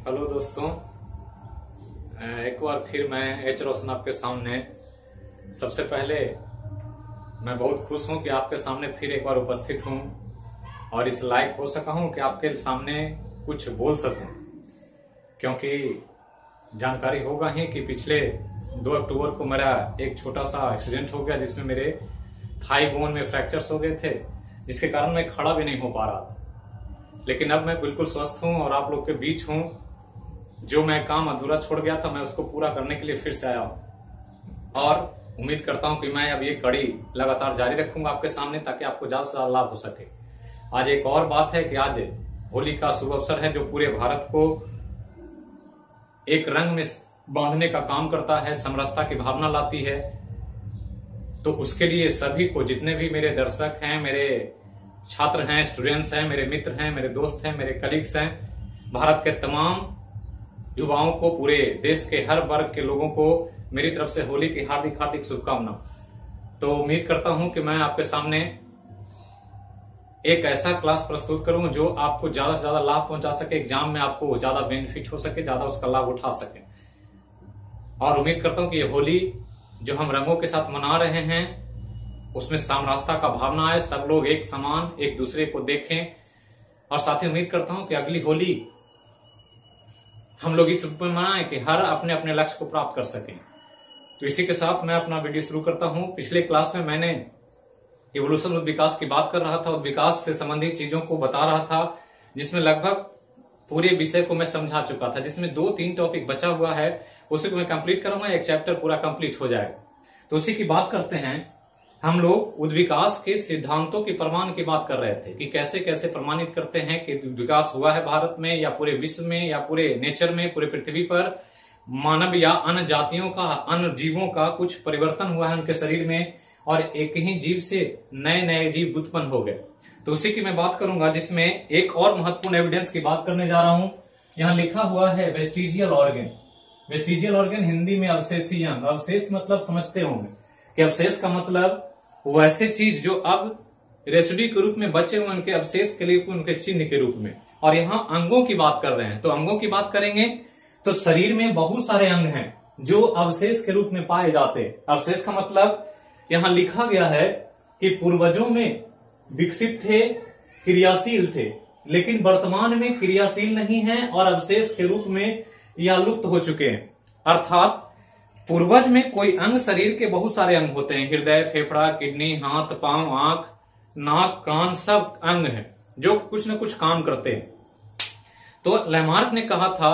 Hello दोस्तों, एक बार फिर मैं एच रोशन आपके सामने। सबसे पहले मैं बहुत खुश हूं कि आपके सामने फिर एक बार उपस्थित हूं और इस लायक हो सका हूं कि आपके सामने कुछ बोल सकूं, क्योंकि जानकारी होगा ही कि पिछले 2 अक्टूबर को मेरा एक छोटा सा एक्सीडेंट हो गया जिसमें मेरे थाई बोन में फ्रैक्चर्स हो गए थे, जिसके कारण मैं खड़ा भी नहीं हो पा रहा था। लेकिन अब मैं बिल्कुल स्वस्थ हूं और आप लोग के बीच हूं। जो मैं काम अधूरा छोड़ गया था मैं उसको पूरा करने के लिए फिर से आया हूं और उम्मीद करता हूं कि मैं अब ये कड़ी लगातार जारी रखूंगा आपके सामने, ताकि आपको ज्यादा से ज्यादा लाभ हो सके। आज एक और बात है कि आज होली का शुभ अवसर है जो पूरे भारत को एक रंग में बांधने का काम करता है, समरसता की भावना लाती है। तो उसके लिए सभी को, जितने भी मेरे दर्शक हैं, मेरे छात्र हैं, स्टूडेंट्स हैं, मेरे मित्र हैं, मेरे दोस्त हैं, मेरे कलीग्स हैं, भारत के तमाम युवाओं को, पूरे देश के हर वर्ग के लोगों को मेरी तरफ से होली की हार्दिक हार्दिक शुभकामना। तो उम्मीद करता हूं कि मैं आपके सामने एक ऐसा क्लास प्रस्तुत करूं जो आपको ज्यादा से ज्यादा लाभ पहुंचा सके, एग्जाम में आपको ज्यादा बेनिफिट हो सके, ज्यादा उसका लाभ उठा सके। और उम्मीद करता हूं कि ये होली जो हम रंगों के साथ मना रहे हैं उसमें सामरसता का भावना आए, सब लोग एक समान एक दूसरे को देखें। और साथ ही उम्मीद करता हूं कि अगली होली हम लोग इस रूप में मनाएं कि हर अपने अपने लक्ष्य को प्राप्त कर सकें। तो इसी के साथ मैं अपना वीडियो शुरू करता हूं। पिछले क्लास में मैंने इवोल्यूशन विकास की बात कर रहा था, विकास से संबंधित चीजों को बता रहा था, जिसमें लगभग पूरे विषय को मैं समझा चुका था। जिसमें 2-3 टॉपिक बचा हुआ है, उसी को मैं कंप्लीट करूंगा, एक चैप्टर पूरा कंप्लीट हो जाएगा। तो उसी की बात करते हैं। हम लोग उद्विकास के सिद्धांतों की प्रमाण की बात कर रहे थे कि कैसे कैसे प्रमाणित करते हैं कि विकास हुआ है भारत में या पूरे विश्व में या पूरे नेचर में, पूरे पृथ्वी पर मानव या अन्य जातियों का, अन्य जीवों का कुछ परिवर्तन हुआ है उनके शरीर में और एक ही जीव से नए नए जीव उत्पन्न हो गए। तो उसी की मैं बात करूंगा, जिसमें एक और महत्वपूर्ण एविडेंस की बात करने जा रहा हूं। यहां लिखा हुआ है vestigial organ. Vestigial organ Hindi में अवशेषीय अंग। अवशेष मतलब समझते होंगे कि अवशेष का मतलब वैसे चीज जो अब रेसिड्यू के रूप में बचे हुए, उनके अवशेष के लिए, उनके चिन्ह के रूप में। और यहां अंगों की बात कर रहे हैं, तो अंगों की बात करेंगे तो शरीर में बहुत सारे अंग हैं जो अवशेष के रूप में पाए जाते हैं। अवशेष का मतलब यहां लिखा गया है कि पूर्वजों में विकसित थे, क्रियाशील थे, लेकिन वर्तमान में क्रियाशील नहीं है और अवशेष के रूप में या लुप्त हो चुके हैं। अर्थात पूर्वज में कोई अंग, शरीर के बहुत सारे अंग होते हैं, हृदय, फेफड़ा, किडनी, हाथ, पांव, आंख, नाक, कान, सब अंग हैं जो कुछ न कुछ काम करते हैं। तो लैमार्क ने कहा था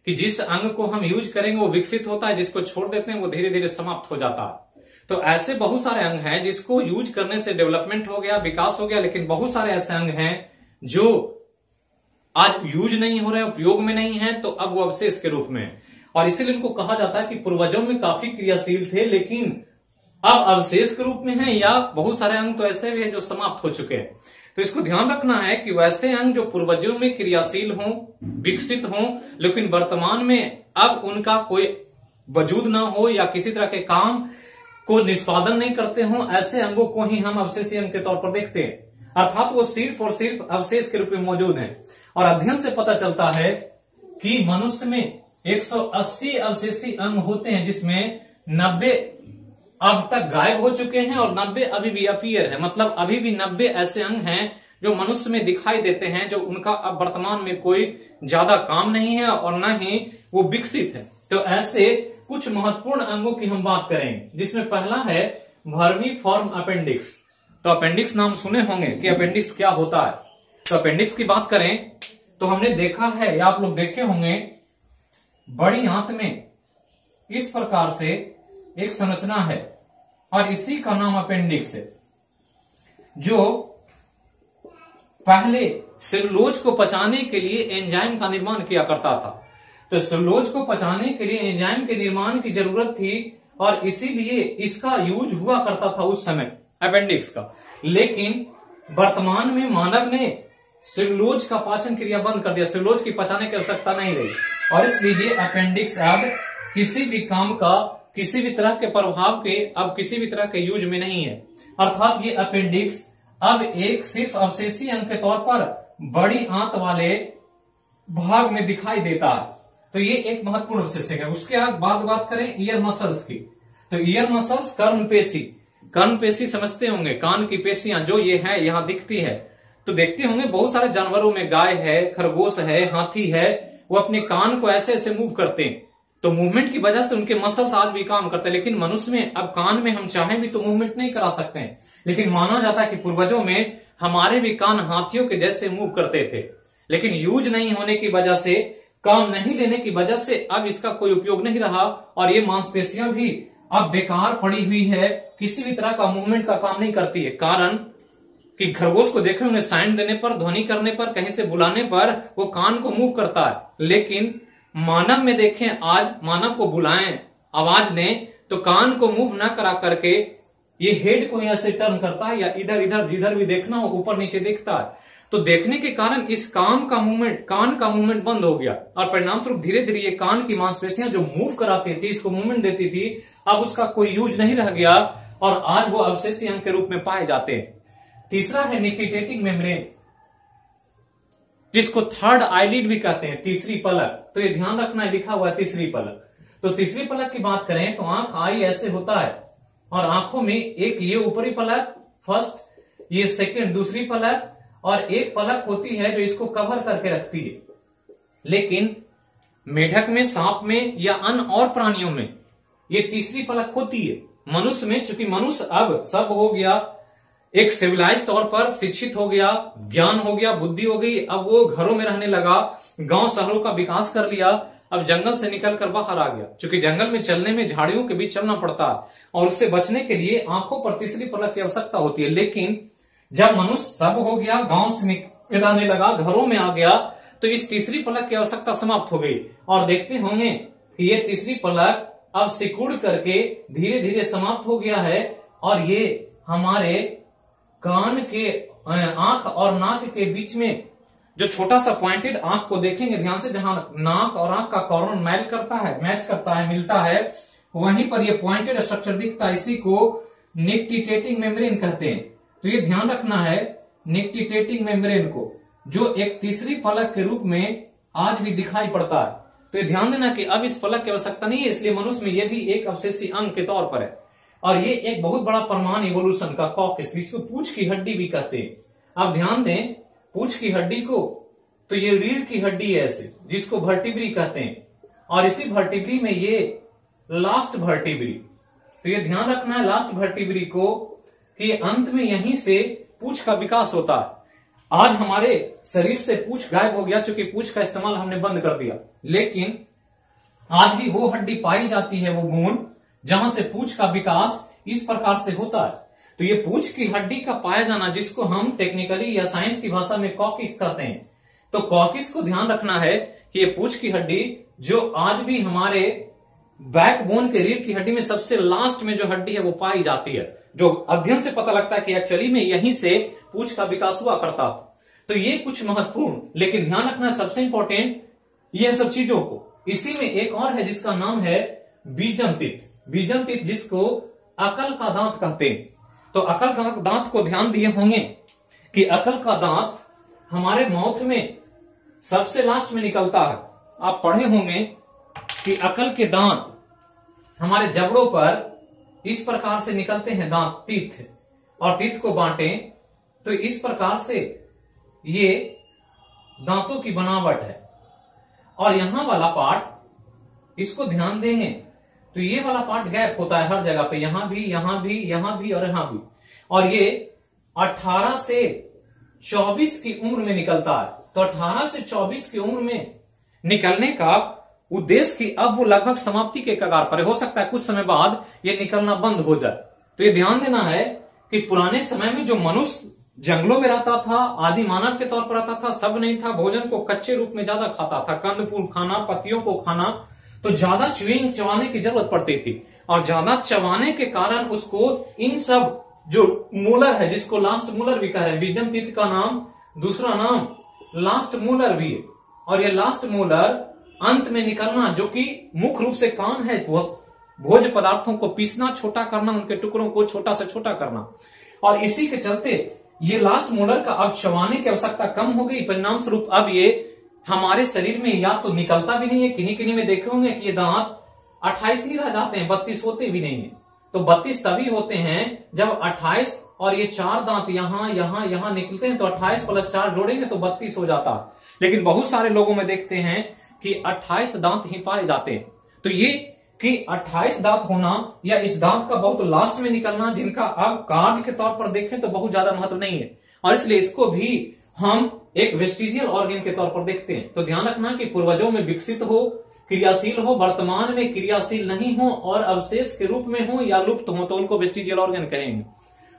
कि जिस अंग को हम यूज करेंगे वो विकसित होता है, जिसको छोड़ देते हैं वो धीरे धीरे समाप्त हो जाता है। तो ऐसे बहुत सारे अंग हैं जिसको यूज करने से डेवलपमेंट हो गया, विकास हो गया, लेकिन बहुत सारे ऐसे अंग हैं जो आज यूज नहीं हो रहे, उपयोग में नहीं है, तो अब वो अवशेष के रूप में है। और इसीलिए इनको कहा जाता है कि पूर्वजों में काफी क्रियाशील थे लेकिन अब अवशेष के रूप में है, या बहुत सारे अंग तो ऐसे भी हैं जो समाप्त हो चुके हैं। तो इसको ध्यान रखना है कि वैसे अंग जो पूर्वजों में क्रियाशील हों, विकसित हों, लेकिन वर्तमान में अब उनका कोई वजूद ना हो या किसी तरह के काम को निष्पादन नहीं करते हों, ऐसे अंगों को ही हम अवशेषीय अंग के तौर पर देखते हैं। अर्थात वो सिर्फ और सिर्फ अवशेष के रूप में मौजूद हैं। और अध्ययन से पता चलता है कि मनुष्य में 180 अवशेषीय अंग होते हैं, जिसमें 90 अब तक गायब हो चुके हैं और 90 अभी भी अपीयर है। मतलब अभी भी 90 ऐसे अंग हैं जो मनुष्य में दिखाई देते हैं, जो उनका अब वर्तमान में कोई ज्यादा काम नहीं है और न ही वो विकसित है। तो ऐसे कुछ महत्वपूर्ण अंगों की हम बात करेंगे, जिसमें पहला है वर्मीफॉर्म अपेंडिक्स। तो अपेंडिक्स नाम सुने होंगे कि अपेंडिक्स क्या होता है। तो अपेंडिक्स की बात करें तो हमने देखा है या आप लोग देखे होंगे, बड़ी आंत में इस प्रकार से एक संरचना है और इसी का नाम अपेंडिक्स है, जो पहले सेलुलोज को पचाने के लिए एंजाइम का निर्माण किया करता था। तो सेलुलोज को पचाने के लिए एंजाइम के निर्माण की जरूरत थी और इसीलिए इसका यूज हुआ करता था उस समय, अपेंडिक्स का। लेकिन वर्तमान में मानव ने सेलुलोज का पाचन क्रिया बंद कर दिया, सेलुलोज की पचाने की आवश्यकता नहीं रही और इसलिए अपेंडिक्स अब किसी भी काम का, किसी भी तरह के प्रभाव के, अब किसी भी तरह के यूज में नहीं है। अर्थात ये अपेंडिक्स अब एक सिर्फ अवशेषीय अंग के तौर पर बड़ी आंत वाले भाग में दिखाई देता है। तो ये एक महत्वपूर्ण विशेषण है। उसके बाद बात करें ईयर मसल्स की, तो ईयर मसल्स कर्ण पेशी, कर्ण पेशी समझते होंगे, कान की पेशियां जो ये है यहां दिखती है। तो देखते होंगे बहुत सारे जानवरों में, गाय है, खरगोश है, हाथी है, वो अपने कान को ऐसे ऐसे मूव करते हैं, तो मूवमेंट की वजह से उनके मसल्स आज भी काम करते हैं। लेकिन मनुष्य में अब कान में हम चाहें भी तो मूवमेंट नहीं करा सकते हैं, लेकिन माना जाता है कि पूर्वजों में हमारे भी कान हाथियों के जैसे मूव करते थे, लेकिन यूज नहीं होने की वजह से, काम नहीं लेने की वजह से अब इसका कोई उपयोग नहीं रहा और ये मांसपेशियां भी अब बेकार पड़ी हुई है, किसी भी तरह का मूवमेंट का काम नहीं करती है। कारण कि खरगोश को देखे उन्हें साइन देने पर, ध्वनि करने पर, कहीं से बुलाने पर वो कान को मूव करता है, लेकिन मानव में देखें, आज मानव को बुलाएं, आवाज दें तो कान को मूव ना करा करके ये हेड को यहां से टर्न करता है, या इधर इधर जिधर भी देखना हो ऊपर नीचे देखता है। तो देखने के कारण इस कान का मूवमेंट बंद हो गया और परिणाम स्वरूप धीरे धीरे ये कान की मांसपेशियां जो मूव कराती थी, इसको मूवमेंट देती थी, अब उसका कोई यूज नहीं रह गया और आज वो अवशेषीय अंग के रूप में पाए जाते हैं। तीसरा है निक्टिटेटिंग मेम्ब्रेन, जिसको थर्ड आईलिड भी कहते हैं, तीसरी पलक। तो ये ध्यान रखना है, लिखा हुआ है तीसरी पलक। तो तीसरी पलक की बात करें तो आंख आई ऐसे होता है और आंखों में एक ये ऊपरी पलक फर्स्ट, ये सेकंड दूसरी पलक, और एक पलक होती है जो इसको कवर करके रखती है। लेकिन मेढक में, सांप में या अन्य और प्राणियों में ये तीसरी पलक होती है। मनुष्य में, चूंकि मनुष्य अब सब हो गया, एक सिविलाइज तौर पर शिक्षित हो गया, ज्ञान हो गया, बुद्धि हो गई, अब वो घरों में रहने लगा, गांव शहरों का विकास कर लिया, अब जंगल से निकलकर बाहर आ गया। चूंकि जंगल में चलने में झाड़ियों के बीच चलना पड़ता है और उससे बचने के लिए आंखों पर तीसरी पलक की आवश्यकता होती है। लेकिन जब मनुष्य सब हो गया, गांव से निकलने लगा, घरों में आ गया, तो इस तीसरी पलक की आवश्यकता समाप्त हो गई। और देखते होंगे कि ये तीसरी पलक अब सिकुड़ करके धीरे धीरे समाप्त हो गया है और ये हमारे कान के, आंख और नाक के बीच में जो छोटा सा पॉइंटेड, आंख को देखेंगे ध्यान से, जहां नाक और आंख का कॉर्नर मैच करता है, मिलता है, वहीं पर ये पॉइंटेड स्ट्रक्चर दिखता है। इसी को निक्टिटेटिंग मेम्ब्रेन कहते हैं। तो ये ध्यान रखना है निक्टिटेटिंग मेम्ब्रेन को, जो एक तीसरी पलक के रूप में आज भी दिखाई पड़ता है। तो ये ध्यान देना कि अब इस पलक की आवश्यकता नहीं है, इसलिए मनुष्य में यह भी एक अवशेषी अंग के तौर पर है। और ये एक बहुत बड़ा प्रमाण इवोल्यूशन का, कॉकस, जिसको पूंछ की हड्डी भी कहते हैं। अब ध्यान दें, पूंछ की हड्डी को, तो ये रीढ़ की हड्डी है ऐसे, जिसको वर्टिब्री कहते हैं, और इसी वर्टिब्री में ये लास्ट वर्टिब्री। तो ये ध्यान रखना है लास्ट वर्टिब्री को, कि अंत में यहीं से पूंछ का विकास होता है। आज हमारे शरीर से पूंछ गायब हो गया, चूंकि पूंछ का इस्तेमाल हमने बंद कर दिया, लेकिन आज भी वो हड्डी पाई जाती है, वो गुण, जहां से पूंछ का विकास इस प्रकार से होता है। तो ये पूंछ की हड्डी का पाया जाना, जिसको हम टेक्निकली या साइंस की भाषा में कॉकिस कहते हैं, तो कॉकिस को ध्यान रखना है कि ये पूंछ की हड्डी जो आज भी हमारे बैकबोन के रीढ़ की हड्डी में सबसे लास्ट में जो हड्डी है वो पाई जाती है, जो अध्ययन से पता लगता है कि एक्चुअली में यहीं से पूंछ का विकास हुआ करता। तो ये कुछ महत्वपूर्ण, लेकिन ध्यान रखना है सबसे इंपॉर्टेंट ये सब चीजों को। इसी में एक और है जिसका नाम है विजडम टीथ, विजडम टीथ, जिसको अकल का दांत कहते हैं। तो अकल का दांत को ध्यान दिए होंगे कि अकल का दांत हमारे माउथ में सबसे लास्ट में निकलता है। आप पढ़े होंगे कि अकल के दांत हमारे जबड़ों पर इस प्रकार से निकलते हैं दांत, तीथ, और तीथ को बांटें तो इस प्रकार से ये दांतों की बनावट है। और यहां वाला पार्ट, इसको ध्यान देंगे तो ये वाला पार्ट गैप होता है हर जगह पे, यहां भी, यहां भी, यहां भी और यहां भी। और ये 18 से 24 की उम्र में निकलता है। तो 18 से 24 की उम्र में निकलने का उद्देश्य की अब वो लगभग समाप्ति के कगार पर है। हो सकता है कुछ समय बाद ये निकलना बंद हो जाए। तो ये ध्यान देना है कि पुराने समय में जो मनुष्य जंगलों में रहता था, आदि मानव के तौर पर रहता था, सब नहीं था, भोजन को कच्चे रूप में ज्यादा खाता था, कंद फूल खाना, पत्तियों को खाना, तो ज्यादा च्यूइंग चबाने की जरूरत पड़ती थी। और ज्यादा चबाने के कारण उसको इन सब जो मोलर है, जिसको लास्ट मोलर भी कह रहे हैं, विजडम टीथ का नाम, दूसरा नाम लास्ट मोलर भी है। और ये लास्ट मोलर अंत में निकलना, जो कि मुख्य रूप से काम है भोज्य पदार्थों को पीसना, छोटा करना, उनके टुकड़ों को छोटा से छोटा करना। और इसी के चलते ये लास्ट मोलर का अब चबाने की आवश्यकता कम हो गई। परिणाम स्वरूप अब ये हमारे शरीर में या तो निकलता भी नहीं है, किन्हीं किन्हीं में देखे होंगे कि ये दांत 28 ही रह जाते हैं, 32 होते भी नहीं है। तो 32 तभी होते हैं जब 28 और ये 4 दांत यहां यहां यहां निकलते हैं, तो 28 + 4 जोड़ेंगे तो 32 हो जाता है। लेकिन बहुत सारे लोगों में देखते हैं कि 28 दांत ही पाए जाते हैं। तो ये कि 28 दांत होना या इस दांत का बहुत लास्ट में निकलना, जिनका अब कार्य के तौर पर देखें तो बहुत ज्यादा महत्व नहीं है, और इसलिए इसको भी हम एक वेस्टिजियल ऑर्गन के तौर पर देखते हैं। तो ध्यान रखना कि पूर्वजों में विकसित हो, क्रियाशील हो, वर्तमान में क्रियाशील नहीं हो और अवशेष के रूप में हो या लुप्त हो तो उनको वेस्टिजियल ऑर्गन कहेंगे।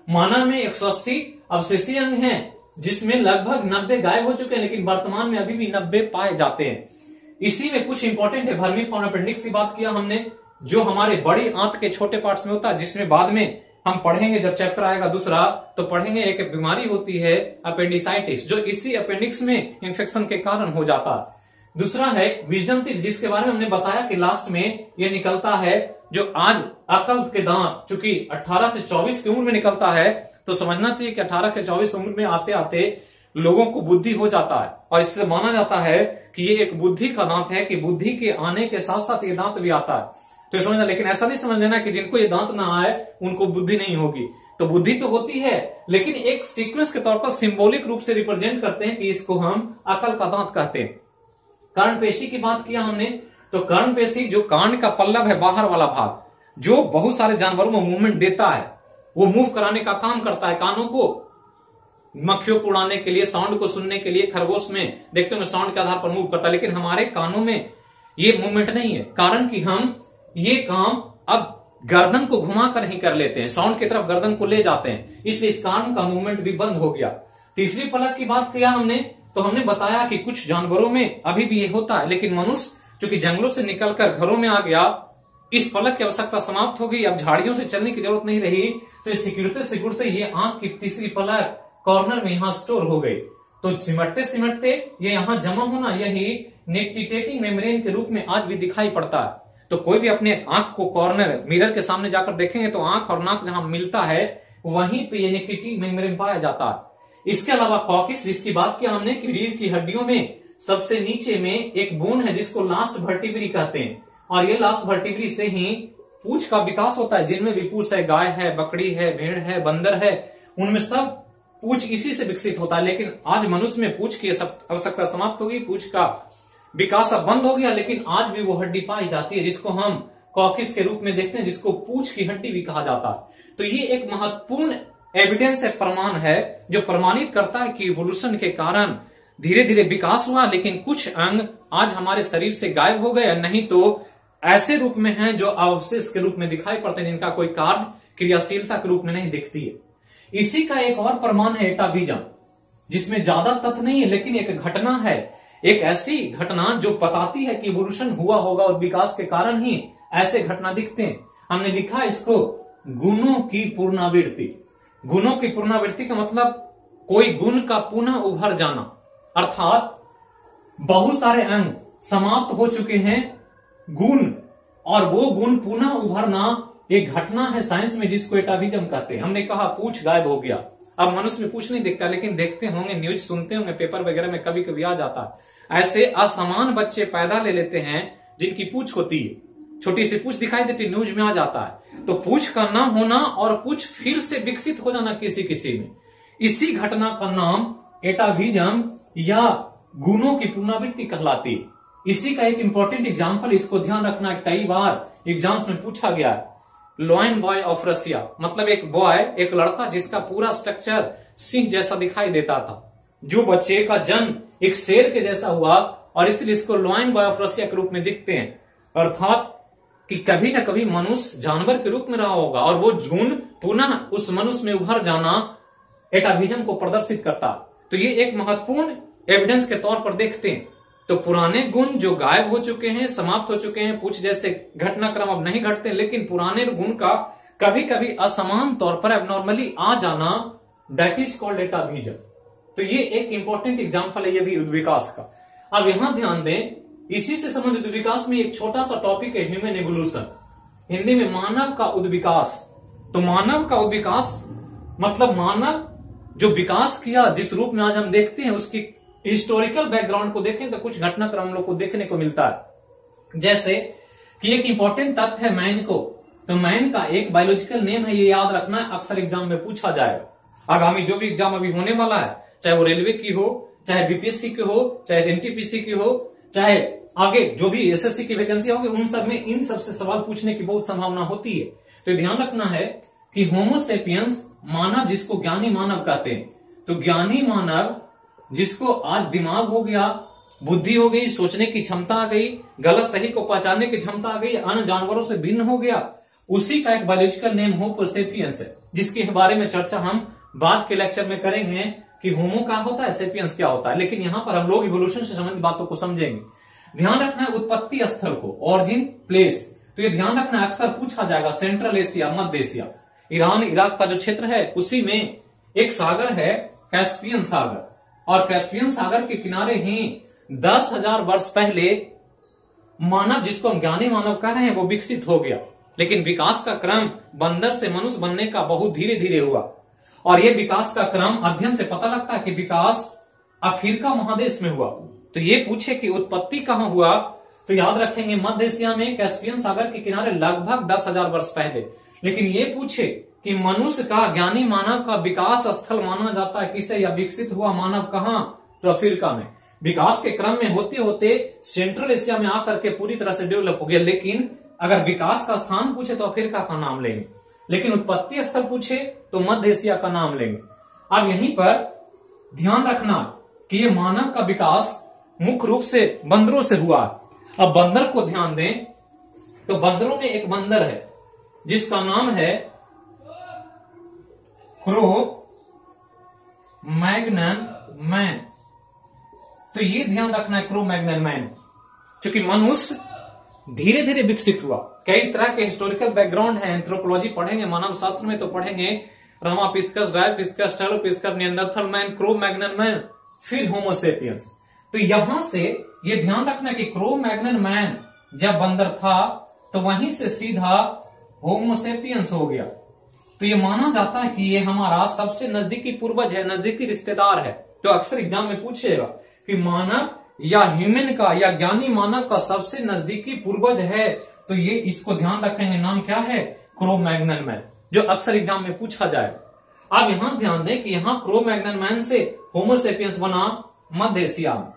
मानव में 180 अवशेषीय अंग हैं, जिसमें लगभग 90 गायब हो चुके हैं, लेकिन वर्तमान में अभी भी 90 पाए जाते हैं। इसी में कुछ इंपॉर्टेंट है। वर्मीफॉर्म अपेंडिक्स की बात किया हमने, जो हमारे बड़ी आंत के छोटे पार्ट्स में होता है, जिसमें बाद में हम पढ़ेंगे जब चैप्टर आएगा दूसरा, तो पढ़ेंगे एक बीमारी होती है अपेंडिसाइटिस, जो इसी अपेंडिक्स में इंफेक्शन के कारण हो जाता है। दूसरा है विजडम टीथ, जिसके बारे में हमने बताया कि लास्ट में ये निकलता है, जो आज अकल के दांत चूंकि 18 से 24 की उम्र में निकलता है, तो समझना चाहिए कि 18 से 24 उम्र में आते आते लोगों को बुद्धि हो जाता है, और इससे माना जाता है कि ये एक बुद्धि का दांत है, कि बुद्धि के आने के साथ साथ ये दांत भी आता है। तो समझना, लेकिन ऐसा नहीं समझ लेना कि जिनको ये दांत ना आए उनको बुद्धि नहीं होगी। तो बुद्धि तो होती है, लेकिन एक सीक्वेंस के तौर पर सिंबॉलिक रूप से रिप्रेजेंट करते हैं कि इसको हम अकल का दांत कहते हैं। कर्ण पेशी की बात किया हमने, तो कर्ण पेशी जो कान का पल्लव है, बाहर वाला भाग, जो बहुत सारे जानवरों में मूवमेंट देता है, वो मूव कराने का काम करता है। कानों को मक्खियों को उड़ाने के लिए, साउंड को सुनने के लिए, खरगोश में देखते हैं साउंड के आधार पर मूव करता है, लेकिन हमारे कानों में ये मूवमेंट नहीं है, कारण कि हम ये काम अब गर्दन को घुमा कर ही कर लेते हैं, साउंड की तरफ गर्दन को ले जाते हैं, इसलिए इस कान का मूवमेंट भी बंद हो गया। तीसरी पलक की बात किया हमने, तो हमने बताया कि कुछ जानवरों में अभी भी ये होता है, लेकिन मनुष्य चूंकि जंगलों से निकलकर घरों में आ गया, इस पलक की आवश्यकता समाप्त हो गई, अब झाड़ियों से चलने की जरूरत नहीं रही, तो सिकुड़ते सिकुड़ते ये आंख की तीसरी पलक कॉर्नर में यहां स्टोर हो गई। तो सिमटते सिमटते ये यहां जमा होना, यही निक्टिटेटिंग मेम्ब्रेन के रूप में आज भी दिखाई पड़ता है। तो कोई भी अपने आंख को कॉर्नर मिरर के सामने जाकर देखेंगे तो आंख और नाक जहां मिलता है वहीं पे ये निक्टिटेटिंग मेम्ब्रेन पाया जाता है। इसके अलावा कॉकिस, जिसकी बात किया हमने कि रीढ़ की हड्डियों में सबसे नीचे में एक बोन है जिसको लास्ट वर्टिब्री कहते हैं, और ये लास्ट वर्टिब्री से ही पूंछ का विकास होता है। जिनमें भी पूंछ है, गाय है, बकरी है, भेड़ है, बंदर है, उनमें सब पूंछ इसी से विकसित होता है। लेकिन आज मनुष्य में पूंछ की आवश्यकता समाप्त होगी, पूंछ का विकास अब बंद हो गया, लेकिन आज भी वो हड्डी पाई जाती है जिसको हम कॉकिस के रूप में देखते हैं, जिसको पूंछ की हड्डी भी कहा जाता है। तो ये एक महत्वपूर्ण एविडेंस है, प्रमाण है, जो प्रमाणित करता है कि इवोल्यूशन के कारण धीरे धीरे विकास हुआ, लेकिन कुछ अंग आज हमारे शरीर से गायब हो गए, नहीं तो ऐसे रूप में हैं जो अवशेष के रूप में दिखाई पड़ते हैं, जिनका कोई कार्य क्रियाशीलता के रूप में नहीं दिखती है। इसी का एक और प्रमाण है एटाविजम, जिसमें ज्यादा तथ्य नहीं है, लेकिन एक घटना है, एक ऐसी घटना जो बताती है कि इवोल्यूशन हुआ होगा और विकास के कारण ही ऐसे घटना दिखते हैं। हमने लिखा इसको गुणों की पुनरावृत्ति। गुणों की पुनरावृत्ति का मतलब कोई गुण का पुनः उभर जाना, अर्थात बहुत सारे अंग समाप्त हो चुके हैं गुण, और वो गुण पुनः उभरना एक घटना है साइंस में, जिसको एटाविजम कहते हैं। हमने कहा पूंछ गायब हो गया, अब मनुष्य में पूंछ नहीं दिखता, लेकिन देखते होंगे, न्यूज सुनते होंगे, पेपर वगैरह में कभी कभी आ जाता है। ऐसे असमान बच्चे पैदा ले लेते हैं जिनकी पूंछ होती है, छोटी सी पूंछ दिखाई देती, न्यूज में आ जाता है। तो पूंछ का ना होना और पूंछ फिर से विकसित हो जाना किसी किसी में, इसी घटना का नाम एटाविजम या गुणों की पुनरावृत्ति कहलाती। इसी का एक इंपॉर्टेंट एग्जाम्पल, इसको ध्यान रखना, कई बार एग्जाम्स में पूछा गया है। लॉयन बॉय ऑफ रसिया, मतलब एक बॉय, एक लड़का जिसका पूरा स्ट्रक्चर सिंह जैसा दिखाई देता था, जो बच्चे का जन्म एक शेर के जैसा हुआ, और इसलिए इसको लॉयन बॉय ऑफ रसिया के रूप में दिखते हैं। अर्थात कि कभी न कभी मनुष्य जानवर के रूप में रहा होगा, और वो गुण पुनः उस मनुष्य में उभर जाना एटाविजम को प्रदर्शित करता। तो ये एक महत्वपूर्ण एविडेंस के तौर पर देखते हैं। तो पुराने गुण जो गायब हो चुके हैं, समाप्त हो चुके हैं, पूंछ जैसे घटनाक्रम अब नहीं घटते, लेकिन पुराने गुण का कभी कभी असमान तौर पर एबनॉर्मली आ जाना, दैट इज कॉल्ड एटाविजम। तो ये एक इंपॉर्टेंट एग्जांपल है ये भी उद्विकास का। अब यहां ध्यान दें, इसी से संबंधित उद्विकास में एक छोटा सा टॉपिक है ह्यूमन एवोल्यूशन, हिंदी में मानव का उद्विकास। तो मानव का उद्विकास मतलब मानव जो विकास किया, जिस रूप में आज हम देखते हैं, उसकी हिस्टोरिकल बैकग्राउंड को देखें तो कुछ घटनाक्रम लोग को देखने को मिलता है। जैसे कि एक इंपॉर्टेंट तथ्य है मैन को, तो मैन का एक बायोलॉजिकल नेम है, ये याद रखना है, अक्सर एग्जाम में पूछा जाएगा। आगामी जो भी एग्जाम अभी होने वाला है, चाहे वो रेलवे की हो, चाहे बीपीएससी की हो, चाहे एनटीपीसी की हो, चाहे आगे जो भी एसएससी की वैकेंसी होगी, उन सब में इन सब से सवाल पूछने की बहुत संभावना होती है। तो ध्यान रखना है कि होमोसेपियंस मानव, जिसको ज्ञानी मानव कहते हैं, तो ज्ञानी मानव जिसको आज दिमाग हो गया, बुद्धि हो गई, सोचने की क्षमता आ गई, गलत सही को पहचानने की क्षमता आ गई, अन्य जानवरों से भिन्न हो गया, उसी का एक बायोलॉजिकल नेम होमोसेपियंस है, जिसके बारे में चर्चा हम बाद के लेक्चर में करेंगे कि होमो क्या होता है, सेपियंस क्या होता है। लेकिन यहां पर हम लोग इवोल्यूशन से संबंधित बातों को समझेंगे। ध्यान रखना है उत्पत्ति स्थल को, ऑरिजिन प्लेस, तो ये ध्यान रखना अक्सर पूछा जाएगा। सेंट्रल एशिया, मध्य एशिया, ईरान इराक का जो क्षेत्र है, उसी में एक सागर है कैस्पियन सागर, और कैस्पियन सागर के किनारे ही 10,000 वर्ष पहले मानव, जिसको हम ज्ञानी मानव कह रहे हैं, वो विकसित हो गया। लेकिन विकास का क्रम बंदर से मनुष्य बनने का बहुत धीरे धीरे हुआ, और यह विकास का क्रम अध्ययन से पता लगता है कि विकास अफ्रीका महादेश में हुआ। तो ये पूछे कि उत्पत्ति कहां हुआ, तो याद रखेंगे मध्य एशिया में, कैस्पियन सागर के किनारे, लगभग 10,000 वर्ष पहले। लेकिन ये पूछे कि मनुष्य का, ज्ञानी मानव का विकास स्थल माना जाता है किसे, या विकसित हुआ मानव कहां, तो अफ्रीका में। विकास के क्रम में होते होते सेंट्रल एशिया में आकर के पूरी तरह से डेवलप हो गया। लेकिन अगर विकास का स्थान पूछे तो अफ्रीका का नाम लेंगे, लेकिन उत्पत्ति स्थल पूछे तो मध्य एशिया का नाम लेंगे। अब यहीं पर ध्यान रखना कि ये मानव का विकास मुख्य रूप से बंदरों से हुआ। अब बंदर को ध्यान दें तो बंदरों में एक बंदर है जिसका नाम है क्रो मैग्नन मैन। तो ये ध्यान रखना है, क्रो मैग्नन मैन, क्योंकि मनुष्य धीरे धीरे विकसित हुआ। कई तरह के हिस्टोरिकल बैकग्राउंड है, एंथ्रोपोलॉजी पढ़ेंगे, मानव शास्त्र में तो पढ़ेंगे Ramapithecus, Dryopithecus, Stylopithecus, Neanderthal man, Cro Magnon man, फिर होमोसेपियंस। तो यहां से ये ध्यान रखना कि क्रो मैग्नन मैन जब बंदर था तो वहीं से सीधा होमोसेपियंस हो गया। तो ये माना जाता है कि ये हमारा सबसे नजदीकी पूर्वज है, नजदीकी रिश्तेदार है। तो अक्सर एग्जाम में पूछेगा कि मानव या ह्यूमन का, या ज्ञानी मानव का सबसे नजदीकी पूर्वज है, तो ये इसको ध्यान रखेंगे, नाम क्या है, क्रो मैग्नन मैन, जो अक्सर एग्जाम में पूछा जाएगा। अब यहां ध्यान दें कि यहां क्रो मैग्नन मैन से होमोसेपियंस बना मध्य एशिया में।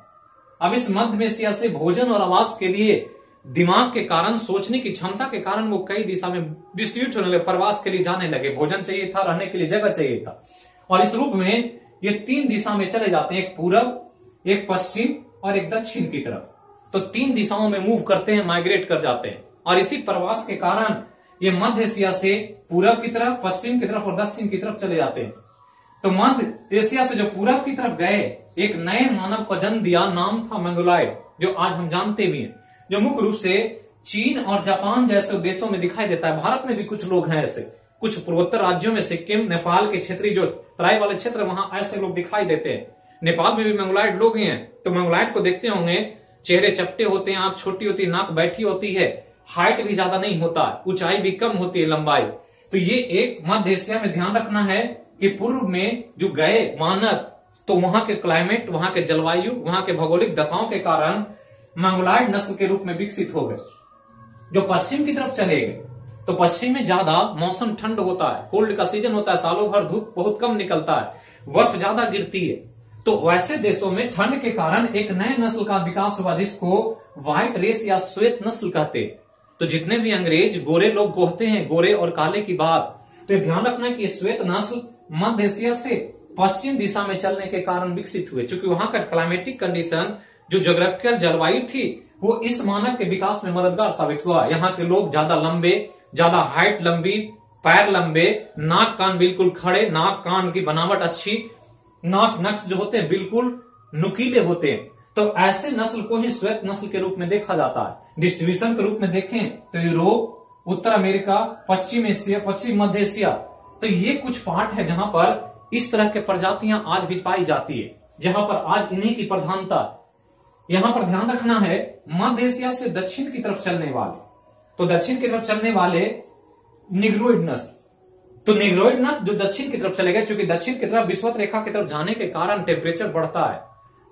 अब इस मध्य एशिया से भोजन और आवास के लिए, दिमाग के कारण, सोचने की क्षमता के कारण वो कई दिशा में डिस्ट्रीब्यूट होने लगे, प्रवास के लिए जाने लगे। भोजन चाहिए था, रहने के लिए जगह चाहिए था, और इस रूप में ये 3 दिशा में चले जाते हैं, एक पूरब, एक पश्चिम और एक दक्षिण की तरफ। तो 3 दिशाओं में मूव करते हैं, माइग्रेट कर जाते हैं, और इसी प्रवास के कारण ये मध्य एशिया से पूरब की तरफ, पश्चिम की तरफ और दक्षिण की तरफ चले जाते हैं। तो मध्य एशिया से जो पूरब की तरफ गए, एक नए मानव का जन्म दिया, नाम था मंगोलाइड, जो आज हम जानते भी हैं, जो मुख्य रूप से चीन और जापान जैसे देशों में दिखाई देता है। भारत में भी कुछ लोग हैं ऐसे, कुछ पूर्वोत्तर राज्यों में, सिक्किम, नेपाल के क्षेत्रीय जो तराई वाले क्षेत्र, वहां ऐसे लोग दिखाई देते हैं। नेपाल में भी मंगोलाइड लोग ही हैं। तो मंगोलाइड को देखते होंगे, चेहरे चपटे होते हैं, आंख छोटी होती है, नाक बैठी होती है, हाइट भी ज्यादा नहीं होता, ऊंचाई भी कम होती है, लंबाई। तो ये एक मध्य एशिया में ध्यान रखना है कि पूर्व में जो गए मानव, तो वहां के क्लाइमेट, वहां के जलवायु, वहां के भौगोलिक दशाओं के कारण मंगोलाइड नस्ल के रूप में विकसित हो गए। जो पश्चिम की तरफ चले गए, तो पश्चिम में ज्यादा मौसम ठंड होता है, कोल्ड का सीजन होता है, सालों भर धूप बहुत कम निकलता है, बर्फ ज्यादा गिरती है। तो वैसे देशों में ठंड के कारण एक नए नस्ल का विकास हुआ, जिसको व्हाइट रेस या श्वेत नस्ल कहते हैं। तो जितने भी अंग्रेज गोरे लोग कहते हैं, गोरे और काले की बात, तो ध्यान रखना कि श्वेत नस्ल मध्य एशिया से पश्चिम दिशा में चलने के कारण विकसित हुए, क्योंकि वहां का क्लाइमेटिक कंडीशन, जो ज्योग्राफिकल जलवायु थी, वो इस मानव के विकास में मददगार साबित हुआ। यहाँ के लोग ज्यादा लंबे, ज्यादा हाइट लंबी, पैर लंबे, नाक कान बिल्कुल खड़े, नाक कान की बनावट अच्छी, नाक नक्श जो होते हैं बिल्कुल नुकीले होते हैं। तो ऐसे नस्ल को ही श्वेत नस्ल के रूप में देखा जाता है। डिस्ट्रीब्यूशन के रूप में देखें तो यूरोप, उत्तर अमेरिका, पश्चिम एशिया, पश्चिम मध्य एशिया, तो ये कुछ पार्ट है जहां पर इस तरह के प्रजातियां आज भी पाई जाती है, जहां पर आज इन्हीं की प्रधानता। यहां पर ध्यान रखना है, मध्य एशिया से दक्षिण की तरफ चलने वाले, तो दक्षिण की तरफ चलने वाले निग्रोइड नस्ल, तो निग्रोइड नस्ल जो दक्षिण की तरफ चले गए, क्योंकि दक्षिण की तरफ विषुवत रेखा की तरफ जाने के कारण टेम्परेचर बढ़ता है,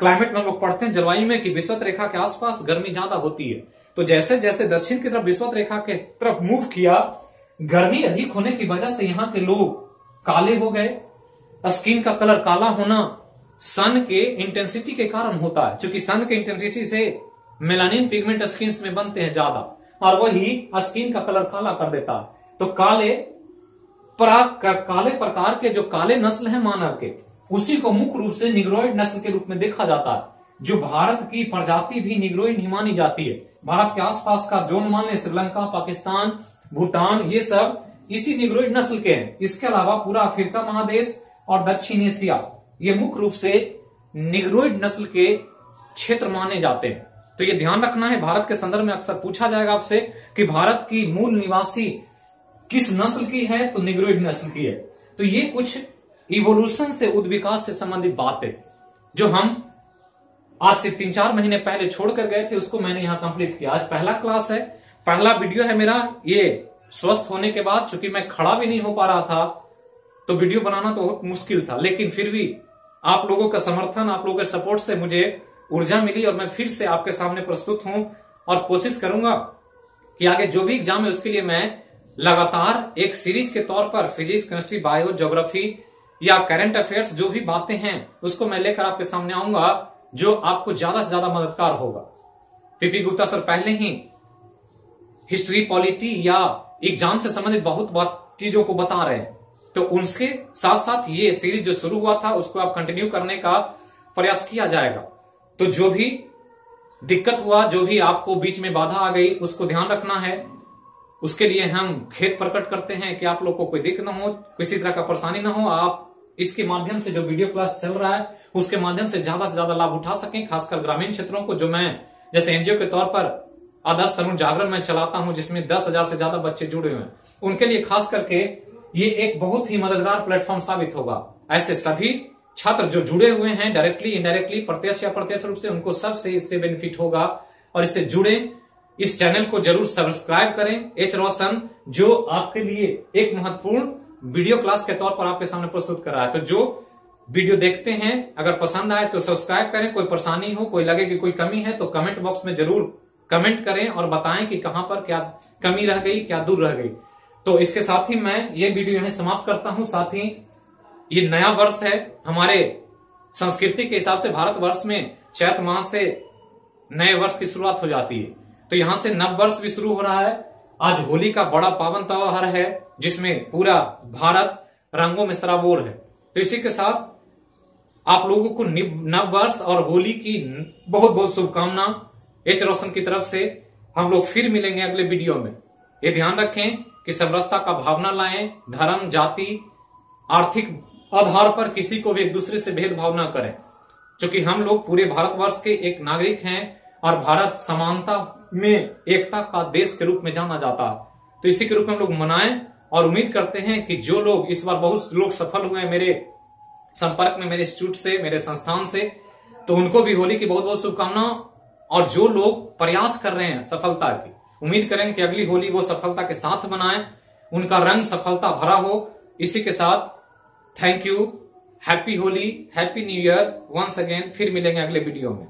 क्लाइमेट में हम लोग पढ़ते हैं जलवायु में कि विषुवत रेखा के आसपास गर्मी ज्यादा होती है। तो जैसे जैसे दक्षिण की तरफ विषुवत रेखा के तरफ मूव किया, गर्मी अधिक होने की वजह से यहाँ के लोग काले हो गए। स्किन का कलर काला होना सन के इंटेंसिटी के कारण होता है, क्योंकि सन के इंटेंसिटी से मेलानिन पिगमेंट स्किन में बनते हैं ज्यादा, और वही स्किन का कलर काला कर देता है। तो काले प्रकार के जो काले नस्ल है मानव के, उसी को मुख्य रूप से निग्रोइड नस्ल के रूप में देखा जाता है, जो भारत की प्रजाति भी निग्रोइड ही मानी जाती है। भारत के आसपास का जोन मान ले, श्रीलंका, पाकिस्तान, भूटान, ये सब इसी निग्रोइड नस्ल के हैं। इसके अलावा पूरा अफ्रीका महादेश और दक्षिण एशिया, ये मुख्य रूप से निग्रोइड नस्ल के क्षेत्र माने जाते हैं। तो ये ध्यान रखना है। भारत के संदर्भ में अक्सर पूछा जाएगा आपसे कि भारत की मूल निवासी किस नस्ल की है, तो निग्रोइड नस्ल की है। तो ये कुछ इवोल्यूशन से, उद्विकास से संबंधित बातें जो हम आज से 3-4 महीने पहले छोड़कर गए थे, उसको मैंने यहां कंप्लीट किया। आज पहला क्लास है, पहला वीडियो है मेरा। ये स्वस्थ होने के बाद, चूंकि मैं खड़ा भी नहीं हो पा रहा था, तो वीडियो बनाना तो बहुत मुश्किल था, लेकिन फिर भी आप लोगों का समर्थन, आप लोगों के सपोर्ट से मुझे ऊर्जा मिली और मैं फिर से आपके सामने प्रस्तुत हूं। और कोशिश करूंगा कि आगे जो भी एग्जाम है उसके लिए मैं लगातार एक सीरीज के तौर पर फिजिक्स, केमिस्ट्री, बायो, ज्योग्राफी या करंट अफेयर्स जो भी बातें हैं उसको मैं लेकर आपके सामने आऊंगा, जो आपको ज्यादा से ज्यादा मददगार होगा। पीपी गुप्ता सर पहले ही हिस्ट्री, पॉलिटी या एग्जाम से संबंधित बहुत चीजों को बता रहे हैं, तो उनके साथ साथ ये सीरीज जो शुरू हुआ था उसको आप कंटिन्यू करने का प्रयास किया जाएगा। तो जो भी दिक्कत हुआ, जो भी आपको बीच में बाधा आ गई, उसको ध्यान रखना है। उसके लिए हम खेद प्रकट करते हैं कि आप लोग को कोई दिक्कत न हो, किसी तरह का परेशानी न हो। आप इसके माध्यम से, जो वीडियो क्लास चल रहा है उसके माध्यम से ज्यादा लाभ उठा सकें, खासकर ग्रामीण क्षेत्रों को, जो मैं जैसे एनजीओ के तौर पर आदर्श तरुण जागरण में चलाता हूं, जिसमें 10,000 से ज्यादा बच्चे जुड़े हुए हैं, उनके लिए खास करके ये एक बहुत ही मददगार प्लेटफॉर्म साबित होगा। ऐसे सभी छात्र जो जुड़े हुए हैं डायरेक्टली, इनडायरेक्टली, प्रत्यक्ष या प्रत्यक्ष रूप से, उनको सबसे इससे बेनिफिट होगा। और इससे जुड़े, इस चैनल को जरूर सब्सक्राइब करें। एच रोशन जो आपके लिए एक महत्वपूर्ण वीडियो क्लास के तौर पर आपके सामने प्रस्तुत कर रहा है। तो जो वीडियो देखते हैं, अगर पसंद आए तो सब्सक्राइब करें। कोई परेशानी हो, कोई लगे कि कोई कमी है, तो कमेंट बॉक्स में जरूर कमेंट करें और बताएं कि कहां पर क्या कमी रह गई, क्या दूर रह गई। तो इसके साथ ही मैं ये वीडियो यहां समाप्त करता हूं। साथ ही ये नया वर्ष है, हमारे संस्कृति के हिसाब से भारत वर्ष में चैत माह से नए वर्ष की शुरुआत हो जाती है। तो यहां से नव वर्ष भी शुरू हो रहा है। आज होली का बड़ा पावन त्योहार है, जिसमें पूरा भारत रंगों में सराबोर है। तो इसी के साथ आप लोगों को नव वर्ष और होली की बहुत शुभकामना एच रोशन की तरफ से। हम लोग फिर मिलेंगे अगले वीडियो में। ये ध्यान रखें कि समरसता का भावना लाएं, धर्म, जाति, आर्थिक आधार पर किसी को भी एक दूसरे से भेदभाव न करें, क्योंकि हम लोग पूरे भारतवर्ष के एक नागरिक हैं और भारत समानता में एकता का देश के रूप में जाना जाता है। तो इसी के रूप में हम लोग मनाएं और उम्मीद करते हैं कि जो लोग इस बार बहुत लोग सफल हुए हैं मेरे संपर्क में, मेरे इंस्टीट्यूट से, मेरे संस्थान से, तो उनको भी होली की बहुत शुभकामनाएं। और जो लोग प्रयास कर रहे हैं सफलता की, उम्मीद करेंगे कि अगली होली वो सफलता के साथ मनाएं, उनका रंग सफलता भरा हो। इसी के साथ thank you, happy Holi, happy new year once again. फिर मिलेंगे अगले वीडियो में।